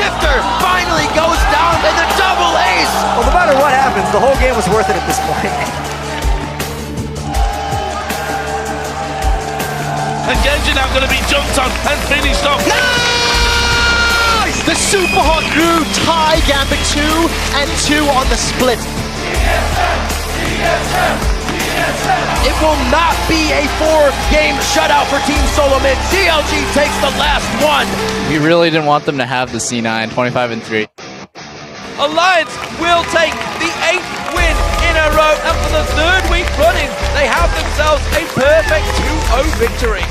Shifter finally goes down in the double ace. Well, no matter what happens, the whole game was worth it at this point. And Genji now going to be jumped on and finished off. Nice! The Super Hot Crew tie Gambit 2 and 2 on the split. It will not be a 4-game shutout for Team Solo Mid. CLG takes the last one. We really didn't want them to have the C9, 25-3. Alliance will take the 8th win in a row, and for the 3rd week running, they have themselves a perfect 2-0 victory.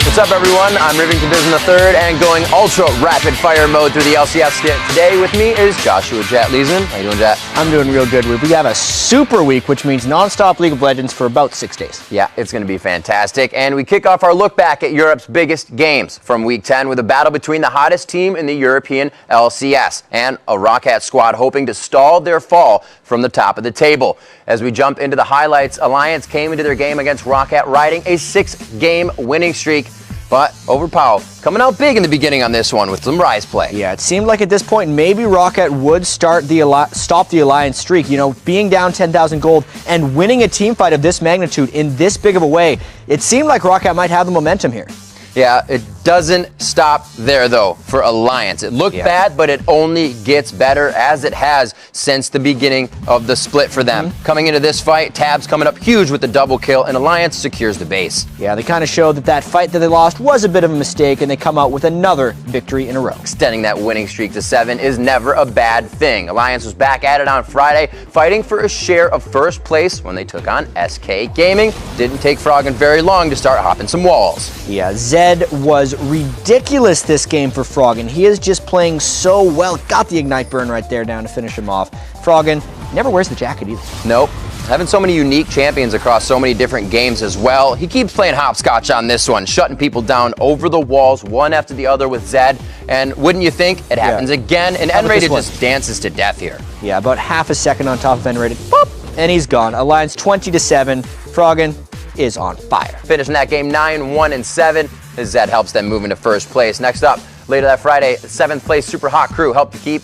What's up, everyone? I'm Rivington Bism III and going ultra rapid fire mode through the LCS. Today with me is Joshua Jet Leesman. How you doing, Jet? I'm doing real good. We have a super week, which means non-stop League of Legends for about 6 days. Yeah, it's going to be fantastic. And we kick off our look back at Europe's biggest games from Week 10 with a battle between the hottest team in the European LCS and a Roccat squad hoping to stall their fall from the top of the table. As we jump into the highlights, Alliance came into their game against Roccat riding a 6-game winning streak. But Overpower coming out big in the beginning on this one with some Rise play. Yeah, it seemed like at this point maybe Roccat would stop the Alliance streak. You know, being down 10,000 gold and winning a team fight of this magnitude in this big of a way, it seemed like Roccat might have the momentum here. Yeah, it doesn't stop there, though, for Alliance. It looked bad, but it only gets better as it has since the beginning of the split for them. Coming into this fight, Tabs coming up huge with the double kill, and Alliance secures the base. Yeah, they kind of showed that fight that they lost was a bit of a mistake, and they come out with another victory in a row. Extending that winning streak to 7 is never a bad thing. Alliance was back at it on Friday, fighting for a share of first place when they took on SK Gaming. Didn't take Froggen very long to start hopping some walls. Yeah, Zed was ridiculous this game for Froggen. He is just playing so well. Got the Ignite Burn right there down to finish him off. Froggen never wears the jacket either. Nope. Having so many unique champions across so many different games as well. He keeps playing hopscotch on this one, shutting people down over the walls, one after the other with Zed. And wouldn't you think, it happens again, and N-Rated just dances to death here. Yeah, about half a second on top of N-Rated. Boop! And he's gone. Alliance 20-7. Froggen is on fire. Finishing that game 9-1-7. As Zed helps them move into first place. Next up, later that Friday, 7th place Super Hot Crew helped to keep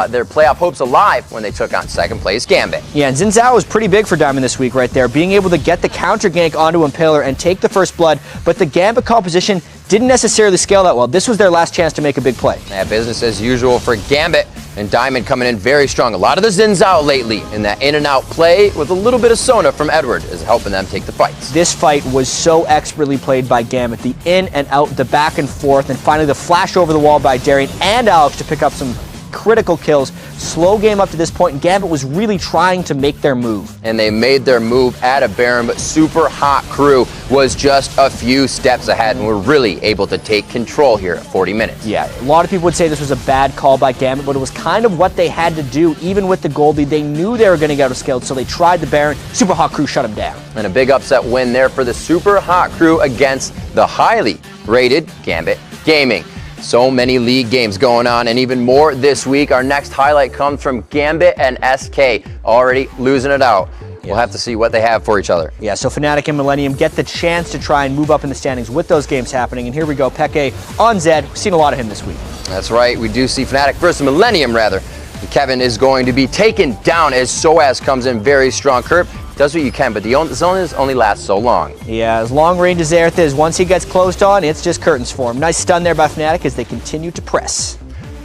their playoff hopes alive when they took on 2nd place Gambit. Yeah, and Xin Zhao was pretty big for Diamond this week right there, being able to get the counter gank onto Impaler and take the first blood, but the Gambit composition didn't necessarily scale that well. This was their last chance to make a big play. Yeah, business as usual for Gambit, and Diamond coming in very strong. A lot of the Xin Zhao lately in that in and out play with a little bit of Sona from Edward is helping them take the fights. This fight was so expertly played by Gambit. The in and out, the back and forth, and finally the flash over the wall by Darian and Alex to pick up some critical kills. Slow game up to this point, and Gambit was really trying to make their move. And they made their move at a Baron, but Super Hot Crew was just a few steps ahead and were really able to take control here at 40 minutes. Yeah, a lot of people would say this was a bad call by Gambit, but it was kind of what they had to do. Even with the gold lead, they knew they were going to get outscaled, so they tried the Baron. Super Hot Crew shut him down. And a big upset win there for the Super Hot Crew against the highly rated Gambit Gaming. So many league games going on, and even more this week. Our next highlight comes from Gambit and SK, already losing it out. We'll have to see what they have for each other. Yeah, so Fnatic and Millennium get the chance to try and move up in the standings with those games happening. And here we go, Peke on Zed. We've seen a lot of him this week. That's right. We do see Fnatic versus Millennium, rather. And Kevin is going to be taken down as Soaz comes in very strong. Curb does what you can, but the zone only lasts so long. Yeah, as long range as Aerith is, once he gets closed on, it's just curtains for him. Nice stun there by Fnatic as they continue to press.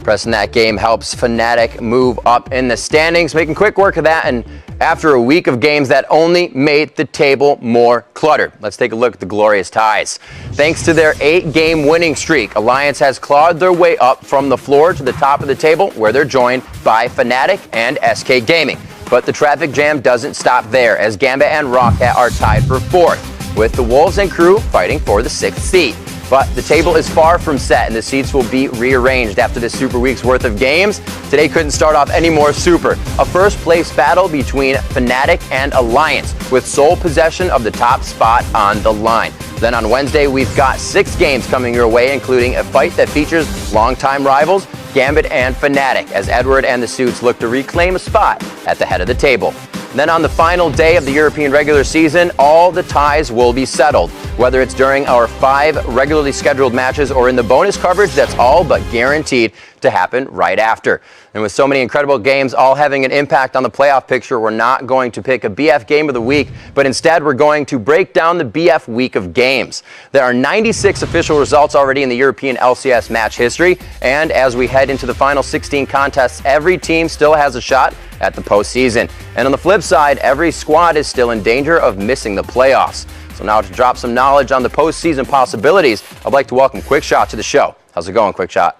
Pressing that game helps Fnatic move up in the standings, making quick work of that, and after a week of games that only made the table more cluttered. Let's take a look at the glorious ties. Thanks to their 8-game winning streak, Alliance has clawed their way up from the floor to the top of the table, where they're joined by Fnatic and SK Gaming. But the traffic jam doesn't stop there, as Gambit and Roccat are tied for 4th, with the Wolves and crew fighting for the 6th seed. But the table is far from set, and the seats will be rearranged after this Super Week's worth of games. Today couldn't start off any more super. A first-place battle between Fnatic and Alliance, with sole possession of the top spot on the line. Then on Wednesday, we've got 6 games coming your way, including a fight that features longtime rivals Gambit and Fnatic, as Edward and the Suits look to reclaim a spot at the head of the table. Then on the final day of the European regular season, all the ties will be settled. Whether it's during our 5 regularly scheduled matches or in the bonus coverage, that's all but guaranteed to happen right after. And with so many incredible games all having an impact on the playoff picture, we're not going to pick a BF game of the week, but instead we're going to break down the BF week of games. There are 96 official results already in the European LCS match history, and as we head into the final 16 contests, every team still has a shot at the postseason. And on the flip side, every squad is still in danger of missing the playoffs. So now to drop some knowledge on the postseason possibilities, I'd like to welcome Quickshot to the show. How's it going, Quickshot?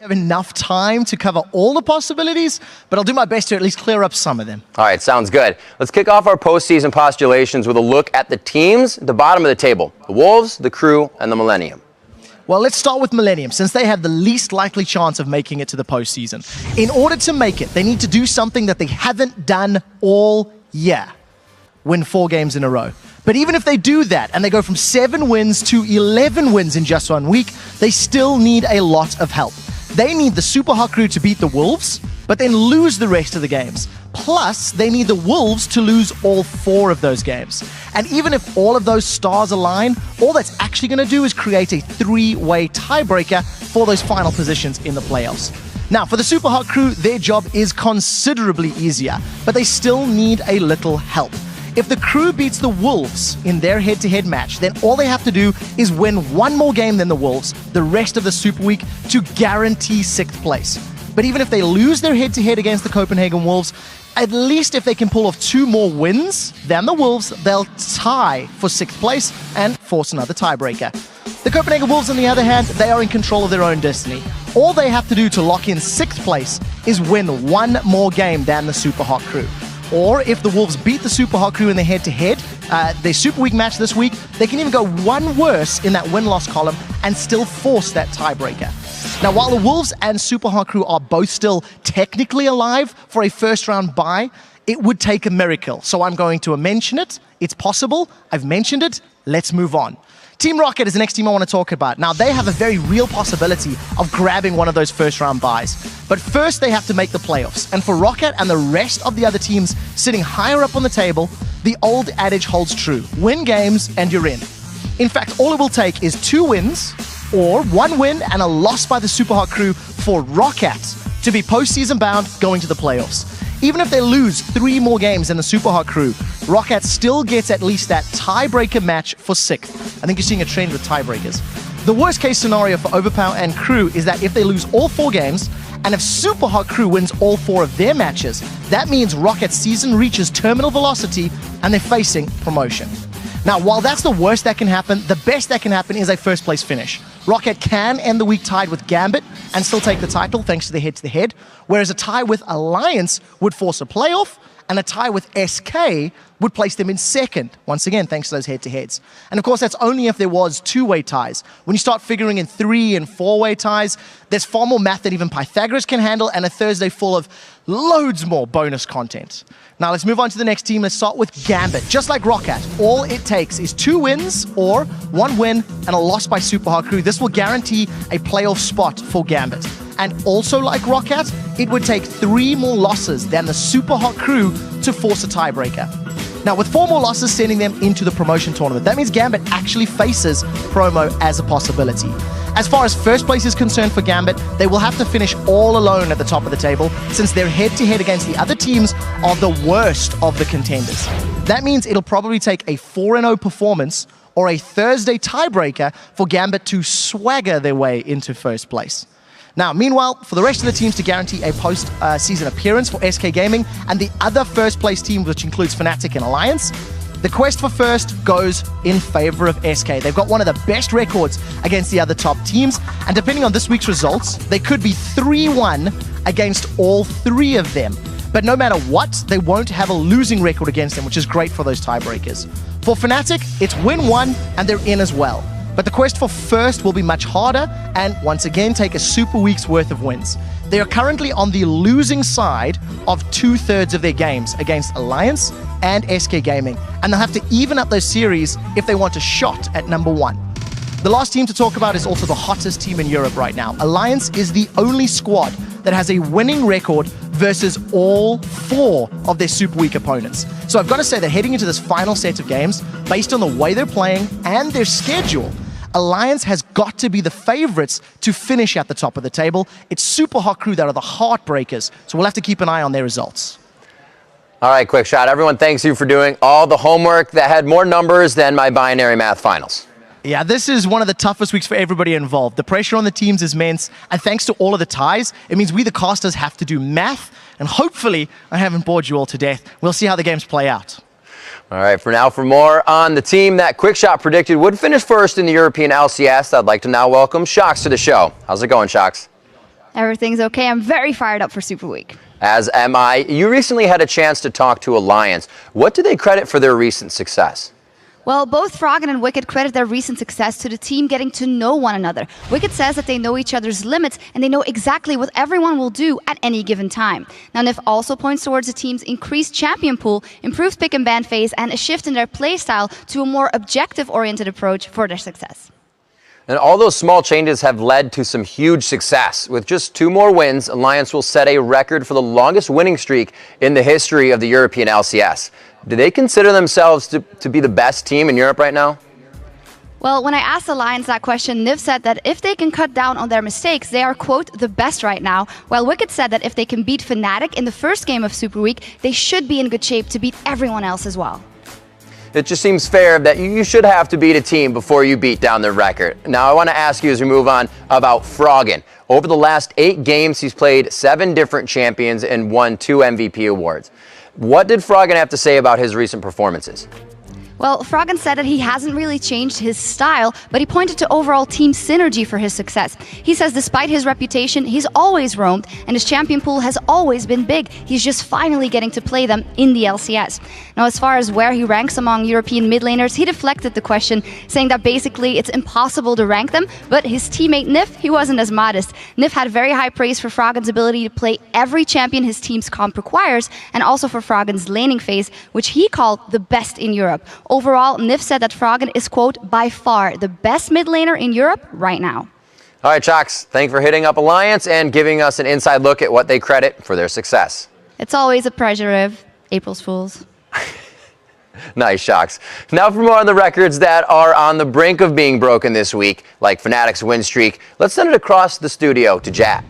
Have enough time to cover all the possibilities, but I'll do my best to at least clear up some of them. All right, sounds good. Let's kick off our postseason postulations with a look at the teams at the bottom of the table: the Wolves, the Crew, and the Millennium. Well, let's start with Millennium, since they have the least likely chance of making it to the postseason. In order to make it, they need to do something that they haven't done all year: win 4 games in a row. But even if they do that, and they go from 7 wins to 11 wins in just 1 week, they still need a lot of help. They need the Super Hot Crew to beat the Wolves, but then lose the rest of the games. Plus, they need the Wolves to lose all 4 of those games. And even if all of those stars align, all that's actually going to do is create a 3-way tiebreaker for those final positions in the playoffs. Now, for the Super Hot Crew, their job is considerably easier, but they still need a little help. If the Crew beats the Wolves in their head-to-head match, then all they have to do is win 1 more game than the Wolves the rest of the Super Week to guarantee 6th place. But even if they lose their head-to-head against the Copenhagen Wolves, at least if they can pull off 2 more wins than the Wolves, they'll tie for 6th place and force another tiebreaker. The Copenhagen Wolves, on the other hand, they are in control of their own destiny. All they have to do to lock in 6th place is win 1 more game than the Super Hot Crew. Or if the Wolves beat the Super Hot Crew in their head-to-head, their Super Week match this week, they can even go 1 worse in that win-loss column and still force that tiebreaker. Now, while the Wolves and Super Hot Crew are both still technically alive for a first-round bye, it would take a miracle. So I'm going to mention it. It's possible. I've mentioned it. Let's move on. Team Rocket is the next team I want to talk about. Now, they have a very real possibility of grabbing one of those first-round buys. But first, they have to make the playoffs. And for Rocket and the rest of the other teams sitting higher up on the table, the old adage holds true: win games and you're in. In fact, all it will take is 2 wins, or 1 win and a loss by the Super Hot Crew for Rocket to be postseason bound going to the playoffs. Even if they lose 3 more games than the Super Hot Crew, Rocket still gets at least that tiebreaker match for 6th. I think you're seeing a trend with tiebreakers. The worst case scenario for Overpower and Crew is that if they lose all 4 games, and if Super Hot Crew wins all 4 of their matches, that means Rocket's season reaches terminal velocity and they're facing promotion. Now, while that's the worst that can happen, the best that can happen is a first place finish. Rocket can end the week tied with Gambit and still take the title thanks to the head-to-head, whereas a tie with Alliance would force a playoff, and a tie with SK would place them in 2nd, once again, thanks to those head-to-heads. And of course, that's only if there was 2-way ties. When you start figuring in 3- and 4-way ties, there's far more math than even Pythagoras can handle, and a Thursday full of loads more bonus content. Now, let's move on to the next team. Let's start with Gambit. Just like Rocket, all it takes is 2 wins or 1 win and a loss by Super Hot Crew. This will guarantee a playoff spot for Gambit. And also like Rocket, it would take 3 more losses than the Super Hot Crew to force a tiebreaker. Now, with 4 more losses sending them into the promotion tournament, that means Gambit actually faces promo as a possibility. As far as first place is concerned for Gambit, they will have to finish all alone at the top of the table, since their head-to-head against the other teams are the worst of the contenders. That means it'll probably take a 4-0 performance or a Thursday tiebreaker for Gambit to swagger their way into first place. Now, meanwhile, for the rest of the teams to guarantee a post-season appearance for SK Gaming and the other first-place team, which includes Fnatic and Alliance, the quest for first goes in favor of SK. They've got one of the best records against the other top teams, and depending on this week's results, they could be 3-1 against all 3 of them. But no matter what, they won't have a losing record against them, which is great for those tiebreakers. For Fnatic, it's win 1, and they're in as well. But the quest for first will be much harder and, once again, take a super week's worth of wins. They are currently on the losing side of 2/3 of their games against Alliance and SK Gaming, and they'll have to even up those series if they want a shot at number 1. The last team to talk about is also the hottest team in Europe right now. Alliance is the only squad that has a winning record versus all 4 of their super weak opponents. So I've got to say that heading into this final set of games, based on the way they're playing and their schedule, Alliance has got to be the favorites to finish at the top of the table. It's Super Hot Crew that are the heartbreakers, so we'll have to keep an eye on their results. All right, quick shot. Everyone, thanks you for doing all the homework that had more numbers than my binary math finals. Yeah, this is one of the toughest weeks for everybody involved. The pressure on the teams is immense, and thanks to all of the ties, it means we the casters have to do math, and hopefully I haven't bored you all to death. We'll see how the games play out. All right, for now, for more on the team that Quickshot predicted would finish first in the European LCS, I'd like to now welcome Shox to the show. How's it going, Shox? Everything's okay. I'm very fired up for Super Week. As am I. You recently had a chance to talk to Alliance. What do they credit for their recent success? Well, both Froggen and Wicked credit their recent success to the team getting to know one another. Wicked says that they know each other's limits and they know exactly what everyone will do at any given time. Now, Nif also points towards the team's increased champion pool, improved pick and ban phase, and a shift in their playstyle to a more objective-oriented approach for their success. And all those small changes have led to some huge success. With just 2 more wins, Alliance will set a record for the longest winning streak in the history of the European LCS. Do they consider themselves to be the best team in Europe right now? Well, when I asked Alliance that question, Niv said that if they can cut down on their mistakes, they are, quote, the best right now, while Wicked said that if they can beat Fnatic in the first game of Super Week, they should be in good shape to beat everyone else as well. It just seems fair that you should have to beat a team before you beat down their record. Now, I want to ask you as we move on about Froggen. Over the last 8 games, he's played 7 different champions and won 2 MVP awards. What did Froggen have to say about his recent performances? Well, Froggen said that he hasn't really changed his style, but he pointed to overall team synergy for his success. He says despite his reputation, he's always roamed, and his champion pool has always been big. He's just finally getting to play them in the LCS. Now, as far as where he ranks among European mid laners, he deflected the question, saying that basically it's impossible to rank them, but his teammate Nif, he wasn't as modest. Nif had very high praise for Froggen's ability to play every champion his team's comp requires, and also for Froggen's laning phase, which he called the best in Europe. Overall, Nif said that Froggen is, quote, by far the best mid laner in Europe right now. All right, Shox, thanks for hitting up Alliance and giving us an inside look at what they credit for their success. It's always a pleasure, Riv. April's Fools. Nice, Shox. Now for more on the records that are on the brink of being broken this week, like Fnatic's win streak, let's send it across the studio to Jat.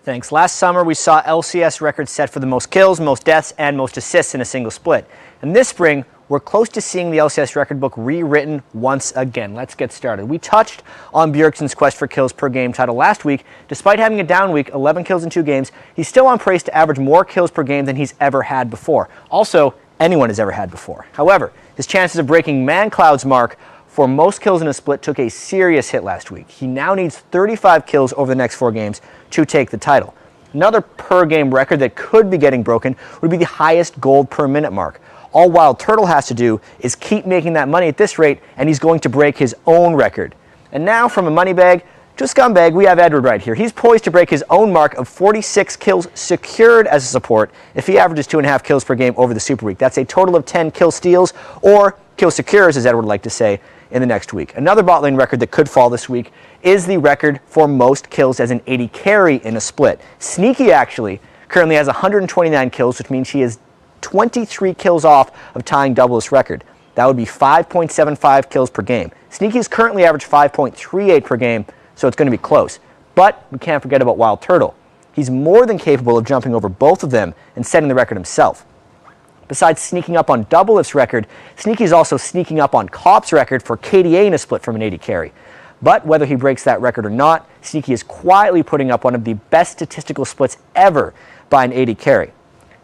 Thanks. Last summer, we saw LCS records set for the most kills, most deaths, and most assists in a single split. And this spring, we're close to seeing the LCS record book rewritten once again. Let's get started. We touched on Bjergsen's quest for kills per game title last week. Despite having a down week, 11 kills in 2 games, he's still on pace to average more kills per game than he's ever had before. Also, anyone has ever had before. However, his chances of breaking ManCloud's mark for most kills in a split took a serious hit last week. He now needs 35 kills over the next 4 games to take the title. Another per game record that could be getting broken would be the highest gold per minute mark. All Wild Turtle has to do is keep making that money at this rate, and he's going to break his own record. And now from a money bag to a scumbag, we have Edward right here. He's poised to break his own mark of 46 kills secured as a support if he averages 2.5 kills per game over the Super Week. That's a total of 10 kill steals, or kill secures, as Edward would like to say, in the next week. Another bot lane record that could fall this week is the record for most kills as an AD carry in a split. Sneaky actually currently has 129 kills, which means he is 23 kills off of tying double this record. That would be 5.75 kills per game. Sneaky's currently average 5.38 per game, so it's going to be close. But we can't forget about Wild Turtle. He's more than capable of jumping over both of them and setting the record himself. Besides sneaking up on Doublelift's record, Sneaky's also sneaking up on Kop's record for KDA in a split from an AD carry. But whether he breaks that record or not, Sneaky is quietly putting up one of the best statistical splits ever by an AD carry.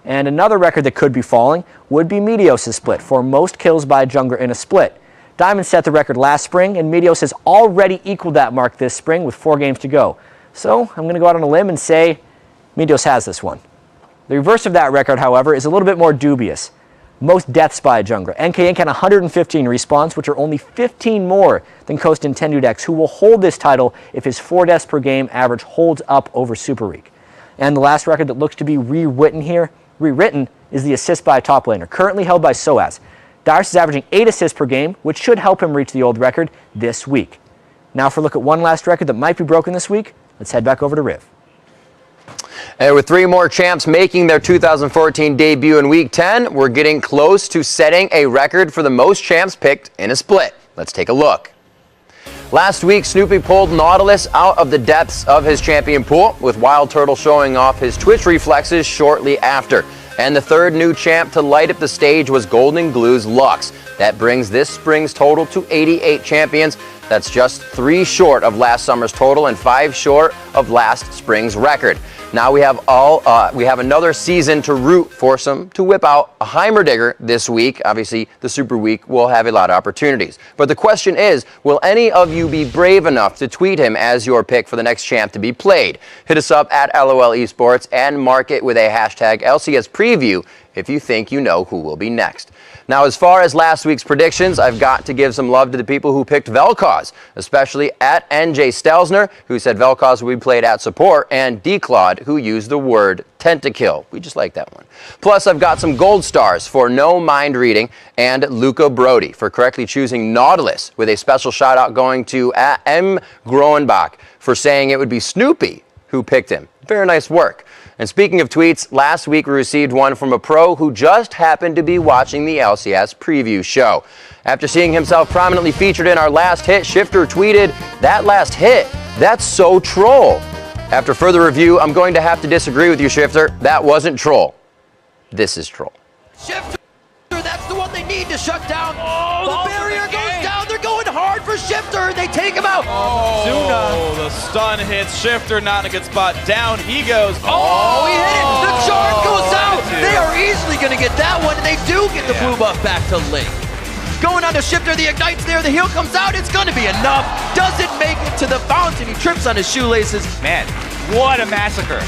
And another record that could be falling would be Meteos' split for most kills by a jungler in a split. Diamond set the record last spring, and Meteos has already equaled that mark this spring with 4 games to go. So I'm going to go out on a limb and say Meteos has this one. The reverse of that record, however, is a little bit more dubious. Most deaths by a jungler. NK had 115 respawns, which are only 15 more than Coast and Tendudex, who will hold this title if his 4 deaths per game average holds up over Super Week. And the last record that looks to be rewritten is the assist by a top laner, currently held by Soaz. Darius is averaging 8 assists per game, which should help him reach the old record this week. Now for a look at one last record that might be broken this week, let's head back over to Riv. And with 3 more champs making their 2014 debut in Week 10, we're getting close to setting a record for the most champs picked in a split. Let's take a look. Last week, Snoopy pulled Nautilus out of the depths of his champion pool, with Wild Turtle showing off his Twitch reflexes shortly after. And the third new champ to light up the stage was Golden Glue's Lux. That brings this spring's total to 88 champions. That's just 3 short of last summer's total and 5 short of last spring's record. Now we have another season to root for some to whip out a Heimerdinger this week. Obviously, the Super Week will have a lot of opportunities. But the question is, will any of you be brave enough to tweet him as your pick for the next champ to be played? Hit us up at LOL Esports and mark it with a hashtag LCS Preview if you think you know who will be next. Now, as far as last week's predictions, I've got to give some love to the people who picked Vel'Koz, especially at NJ Stelzner, who said Vel'Koz will be played at support, and D-Claude, who used the word tentakill. We just like that one. Plus, I've got some gold stars for no mind reading, and Luca Brody for correctly choosing Nautilus, with a special shout out going to M. Groenbach for saying it would be Snoopy who picked him. Very nice work. And speaking of tweets, last week we received one from a pro who just happened to be watching the LCS Preview show. After seeing himself prominently featured in our last hit, Shifter tweeted, "That last hit, that's so troll." After further review, I'm going to have to disagree with you, Shifter. That wasn't troll. This is troll. Shifter, that's the one they need to shut down. The barrier goes down. They're going hard for Shifter. They take him out. Oh, the stun hits Shifter, not in a good spot. Down he goes. Oh, he hit it. The charge goes out. They are easily going to get that one, and they do get the blue buff back to Link. Going on to Shifter, the Ignite's there, the heal comes out, it's going to be enough. Doesn't make it to the fountain, he trips on his shoelaces. Man, what a massacre.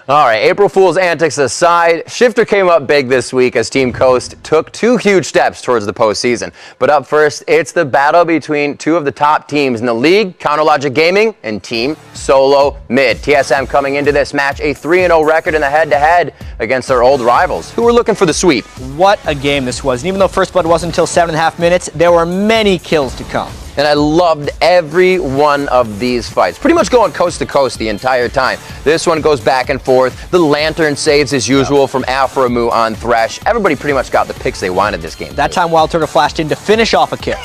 All right, April Fool's antics aside, Shifter came up big this week as Team Coast took 2 huge steps towards the postseason. But up first, it's the battle between 2 of the top teams in the league, Counterlogic Gaming and Team Solo Mid. TSM coming into this match a 3-0 record in the head-to-head against their old rivals, who were looking for the sweep. What a game this was. And even though First Blood wasn't until 7.5 minutes, there were many kills to come. And I loved every one of these fights. Pretty much going coast to coast the entire time. This one goes back and forth. The Lantern saves as usual from Alphamu on Thresh. Everybody pretty much got the picks they wanted this game. That time Wild Turtle flashed in to finish off a kill,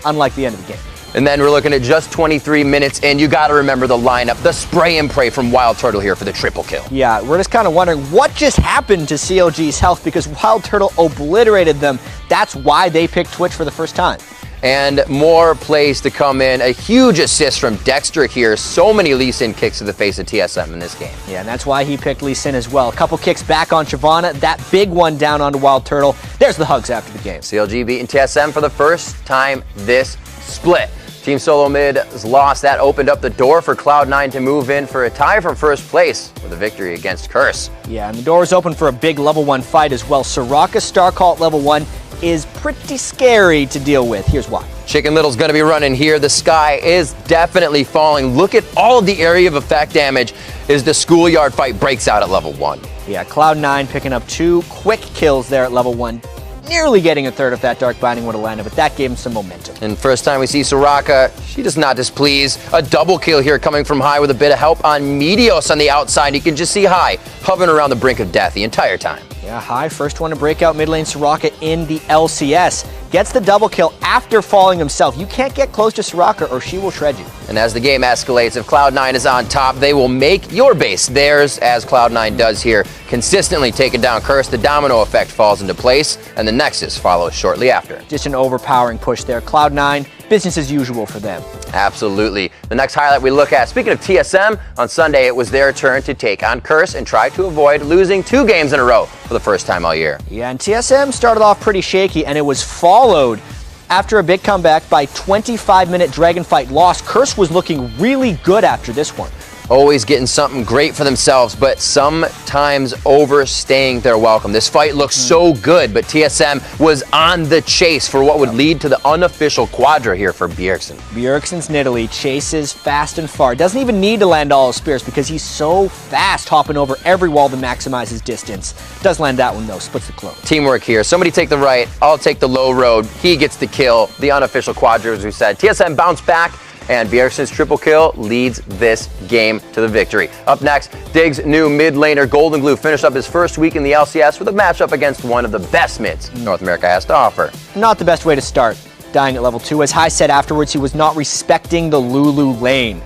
unlike the end of the game. And then we're looking at just 23 minutes in. You got to remember the lineup, the spray and pray from Wild Turtle here for the triple kill. Yeah, we're just kind of wondering what just happened to CLG's health because Wild Turtle obliterated them. That's why they picked Twitch for the first time. And more plays to come in. A huge assist from Dexter here. So many Lee Sin kicks to the face of TSM in this game. Yeah, and that's why he picked Lee Sin as well. A couple kicks back on Shyvana. That big one down onto Wild Turtle. There's the hugs after the game. CLG beating TSM for the first time this split. Team Solo Mid's loss, that opened up the door for Cloud9 to move in for a tie for first place with a victory against Curse. Yeah, and the door is open for a big level 1 fight as well. Soraka Starcall at level 1 is pretty scary to deal with. Here's why. Chicken Little's going to be running here. The sky is definitely falling. Look at all of the area of effect damage as the schoolyard fight breaks out at level 1. Yeah, Cloud9 picking up 2 quick kills there at level 1. Nearly getting a third if that Dark Binding would have landed, but that gave him some momentum. And first time we see Soraka, she does not displease. A double kill here coming from High with a bit of help on Meteos on the outside. You can just see High hovering around the brink of death the entire time. Yeah, High, first one to break out mid lane Soraka in the LCS. Gets the double kill after falling himself. You can't get close to Soraka or she will shred you. And as the game escalates, if Cloud9 is on top, they will make your base theirs, as Cloud9 does here, consistently taking down Curse. The domino effect falls into place, and the Nexus follows shortly after. Just an overpowering push there. Cloud9, business as usual for them. Absolutely. The next highlight we look at, speaking of TSM, on Sunday it was their turn to take on Curse and try to avoid losing 2 games in a row for the first time all year. Yeah, and TSM started off pretty shaky, and it was followed after a big comeback by 25-minute Dragon Fight loss. Curse was looking really good after this one. Always getting something great for themselves, but sometimes overstaying their welcome. This fight looks so good, but TSM was on the chase for what would lead to the unofficial quadra here for Bjergsen. Bjergsen's Nidalee chases fast and far. Doesn't even need to land all his spears because he's so fast hopping over every wall to maximize his distance. Does land that one though, splits the clone. Teamwork here. Somebody take the right, I'll take the low road. He gets the kill. The unofficial quadra, as we said. TSM bounced back and Bjergsen's triple kill leads this game to the victory. Up next, Dig's new mid laner Golden Glue finished up his first week in the LCS with a matchup against one of the best mids North America has to offer. Not the best way to start, dying at level 2. As Hai said afterwards, he was not respecting the Lulu lane.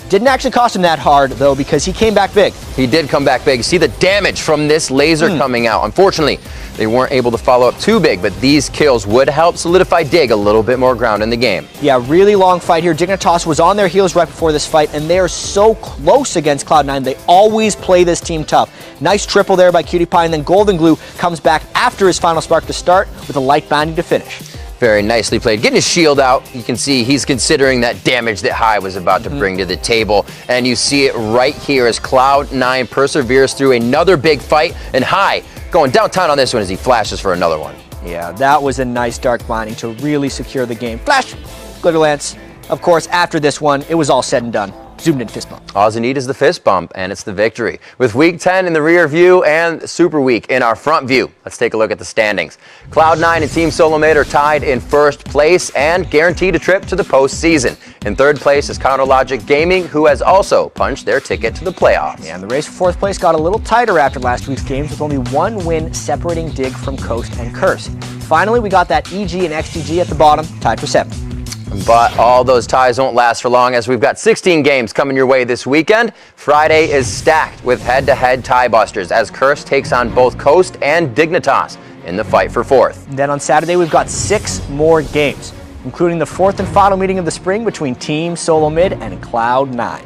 Didn't actually cost him that hard, though, because he came back big. He did come back big. See the damage from this laser coming out. Unfortunately, they weren't able to follow up too big, but these kills would help solidify Dig a little bit more ground in the game. Yeah, really long fight here. Dignitas was on their heels right before this fight, and they are so close against Cloud9. They always play this team tough. Nice triple there by Cutie Pie, and then Golden Glue comes back after his final spark to start with a light bounty to finish. Very nicely played. Getting his shield out, you can see he's considering that damage that Hai was about to bring to the table. And you see it right here as Cloud9 perseveres through another big fight. And Hai going downtown on this one as he flashes for another one. Yeah, that was a nice dark binding to really secure the game. Flash! Glitter Lance. Of course, after this one, it was all said and done. Zoomed in fist bump. All you need is the fist bump, and it's the victory. With Week 10 in the rear view and Super Week in our front view, let's take a look at the standings. Cloud9 and Team Solomid are tied in first place and guaranteed a trip to the postseason. In third place is CounterLogic Gaming, who has also punched their ticket to the playoffs. Yeah, and the race for fourth place got a little tighter after last week's games, with only one win separating Dig from Coast and Curse. Finally, we got that EG and XGG at the bottom, tied for 7th. But all those ties won't last for long, as we've got 16 games coming your way this weekend. Friday is stacked with head-to-head tie busters as Curse takes on both Coast and Dignitas in the fight for 4th. And then on Saturday, we've got 6 more games, including the 4th and final meeting of the spring between Team Solomid and Cloud9.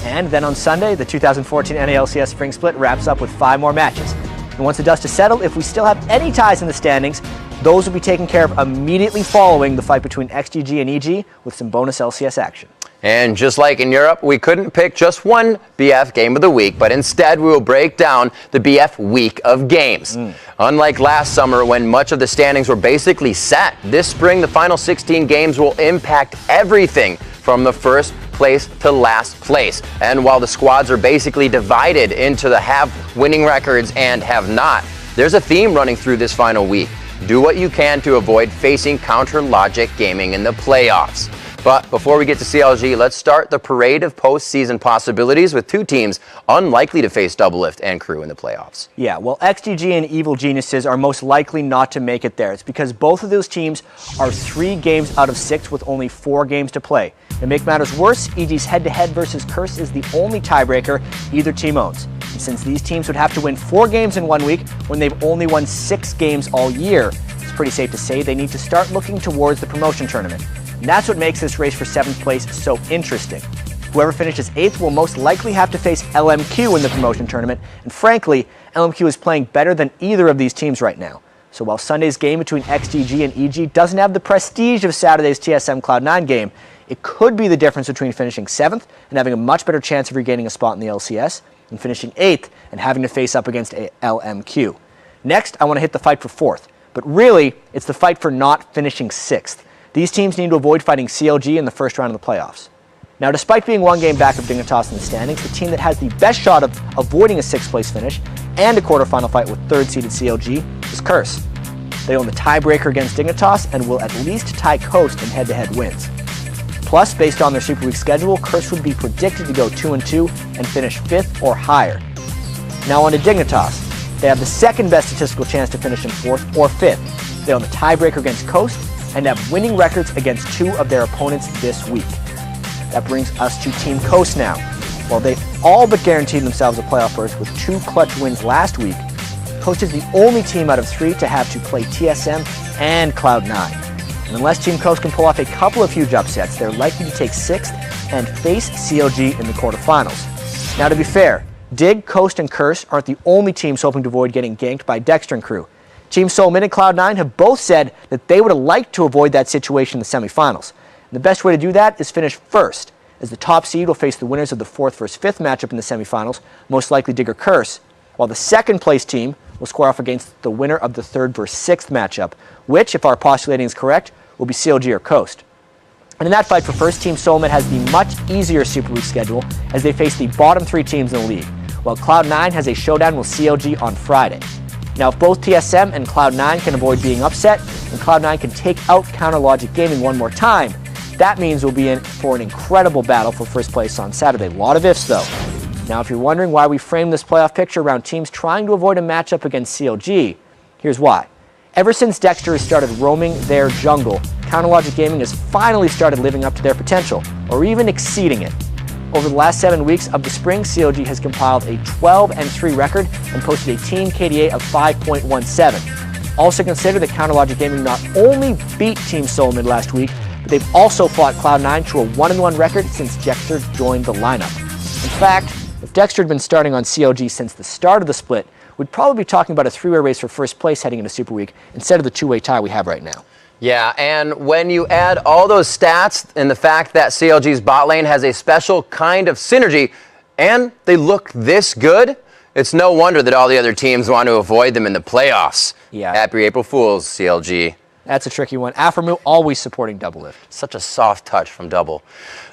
And then on Sunday, the 2014 LCS Spring Split wraps up with 5 more matches. And once the dust is settled, if we still have any ties in the standings, those will be taken care of immediately following the fight between XGG and EG with some bonus LCS action. And just like in Europe, we couldn't pick just one BF game of the week, but instead we will break down the BF week of games. Unlike last summer when much of the standings were basically set, this spring the final 16 games will impact everything from the first place to last place. And while the squads are basically divided into the have winning records and have not, there's a theme running through this final week. Do what you can to avoid facing CounterLogic Gaming in the playoffs. But before we get to CLG, let's start the parade of postseason possibilities with 2 teams unlikely to face Doublelift and Crew in the playoffs. Yeah, well, XGG and Evil Geniuses are most likely not to make it there. It's because both of those teams are 3 games out of 6 with only 4 games to play. To make matters worse, EG's head-to-head versus Curse is the only tiebreaker either team owns. And since these teams would have to win 4 games in 1 week when they've only won 6 games all year, it's pretty safe to say they need to start looking towards the promotion tournament. And that's what makes this race for 7th place so interesting. Whoever finishes 8th will most likely have to face LMQ in the promotion tournament, and frankly, LMQ is playing better than either of these teams right now. So while Sunday's game between XGG and EG doesn't have the prestige of Saturday's TSM Cloud9 game, it could be the difference between finishing 7th and having a much better chance of regaining a spot in the LCS, and finishing 8th and having to face up against LMQ. Next, I want to hit the fight for 4th, but really, it's the fight for not finishing 6th. These teams need to avoid fighting CLG in the first round of the playoffs. Now, despite being 1 game back of Dignitas in the standings, the team that has the best shot of avoiding a 6th place finish and a quarterfinal fight with 3rd-seeded CLG is Curse. They own the tiebreaker against Dignitas and will at least tie Coast in head-to-head wins. Plus, based on their Super Week schedule, Curse would be predicted to go 2-2 and finish 5th or higher. Now on to Dignitas. They have the 2nd best statistical chance to finish in 4th or 5th. They own the tiebreaker against Coast and have winning records against 2 of their opponents this week. That brings us to Team Coast now. While they all but guaranteed themselves a playoff berth with 2 clutch wins last week, Coast is the only team out of 3 to have to play TSM and Cloud9. And unless Team Coast can pull off a couple of huge upsets, they're likely to take 6th and face CLG in the quarterfinals. Now, to be fair, Dig, Coast, and Curse aren't the only teams hoping to avoid getting ganked by Dexter and Crew. Team Solomid and Cloud9 have both said that they would have liked to avoid that situation in the semifinals. And the best way to do that is finish first, as the top seed will face the winners of the 4th versus 5th matchup in the semifinals, most likely Dig or Curse, while the 2nd place team will square off against the winner of the 3rd versus 6th matchup, which, if our postulating is correct, will be CLG or Coast. And in that fight for first, Team Solomid has the much easier Super Week schedule as they face the bottom 3 teams in the league, while Cloud9 has a showdown with CLG on Friday. Now, if both TSM and Cloud9 can avoid being upset, and Cloud9 can take out CounterLogic Gaming one more time, That means we'll be in for an incredible battle for first place on Saturday. A lot of ifs, though. Now, if you're wondering why we framed this playoff picture around teams trying to avoid a matchup against CLG, here's why. Ever since Dexter has started roaming their jungle, Counterlogic Gaming has finally started living up to their potential, or even exceeding it. Over the last 7 weeks of the spring, CLG has compiled a 12-3 record and posted a team KDA of 5.17. Also consider that Counterlogic Gaming not only beat Team Solomid last week, but they've also fought Cloud9 to a 1-1 record since Dexter joined the lineup. In fact, if Dexter had been starting on CLG since the start of the split, we'd probably be talking about a 3-way race for first place heading into Super Week instead of the 2-way tie we have right now. Yeah, and when you add all those stats and the fact that CLG's bot lane has a special kind of synergy and they look this good, it's no wonder that all the other teams want to avoid them in the playoffs. Yeah. Happy April Fools, CLG. That's a tricky one. Aframu always supporting Double Lift. Such a soft touch from Double.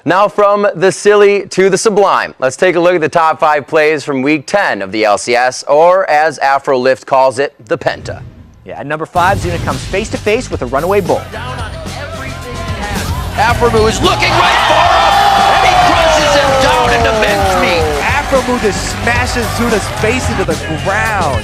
Now from the silly to the sublime. Let's take a look at the top 5 plays from Week 10 of the LCS, or as AfroLift calls it, the Penta. Yeah, at number 5, Zuna comes face-to-face with a runaway bull. Down on everything he has. Aframu is looking right for him, and he crushes him down into mincemeat. Aframu just smashes Zuna's face into the ground.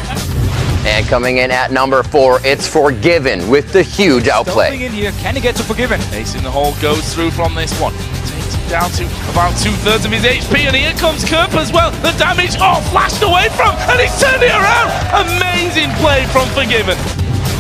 And coming in at number 4, it's Forgiven with the huge outplay. Jumping in here, can he get to Forgiven? Ace in the hole goes through from this one. Takes him down to about 2/3 of his HP, and here comes Kerp as well. The damage, flashed away from, and he's turning it around. Amazing play from Forgiven.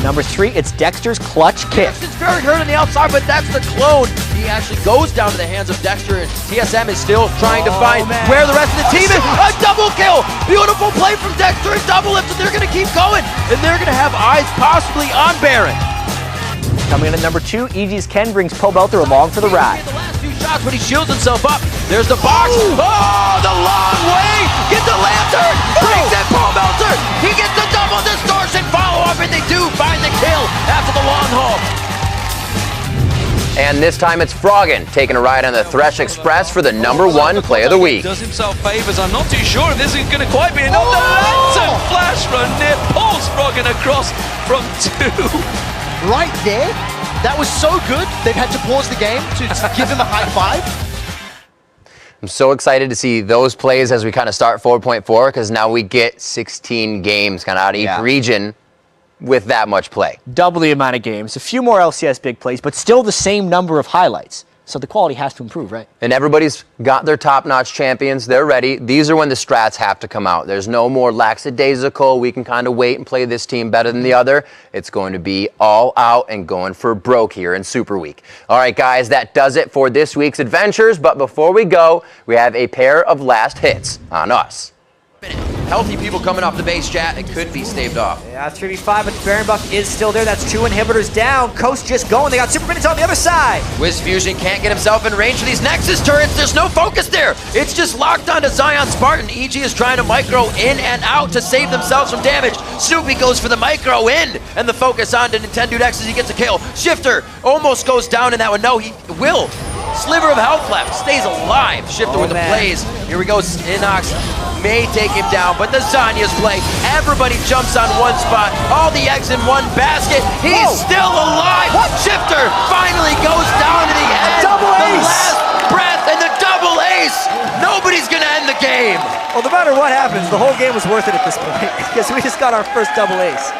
Number 3, it's Dexter's clutch kick. It's very hurt on the outside, but that's the clone. He actually goes down to the hands of Dexter, and TSM is still trying to find where the rest of the team is. A double kill! Beautiful play from Dexter and Double Lift, and they're going to keep going, and they're going to have eyes possibly on Baron. Coming in at number 2, EG's Ken brings Pobelter along for the ride. The last few shots when he shields himself up. There's the box. Oh, the long way! Get the lantern! Brings in Pobelter! He gets the double distortion follow-up, and they do find the kill after the long haul. And this time it's Froggen taking a ride on the Thresh Express for the number 1 play of the week. Does himself favors. I'm not too sure if this is going to quite be enough. The lantern flash from Nip pulls Froggen across from 2. Right there, that was so good, they've had to pause the game to give him a high five. I'm so excited to see those plays as we kind of start 4.4, because now we get 16 games kind of out of each region with that much play. Double the amount of games, a few more LCS big plays, but still the same number of highlights. So the quality has to improve, right? And everybody's got their top-notch champions. They're ready. These are when the strats have to come out. There's no more lackadaisical, we can kind of wait and play this team better than the other. It's going to be all out and going for broke here in Super Week. All right, guys, that does it for this week's adventures. But before we go, we have a pair of last hits on us. Healthy people coming off the base, chat. It could be staved off. Yeah, 3v5, but Baron Buck is still there. That's 2 inhibitors down. Coast just going. They got Super Minutes on the other side. Wiz Fusion can't get himself in range for these Nexus turrets. There's no focus there. It's just locked onto Zion Spartan. EG is trying to micro in and out to save themselves from damage. Snoopy goes for the micro in, and the focus on to Nintendo X as he gets a kill. Shifter almost goes down in that one. No, he will. Sliver of health left. Stays alive. Shifter with the plays. Here we go. Inox may take him down, but the Zanya's play. Everybody jumps on one spot. All the eggs in one basket. He's still alive. Shifter finally goes down to the end. Double ace. The last breath and the double ace. Nobody's going to end the game. Well, no matter what happens, the whole game was worth it at this point because we just got our first double ace.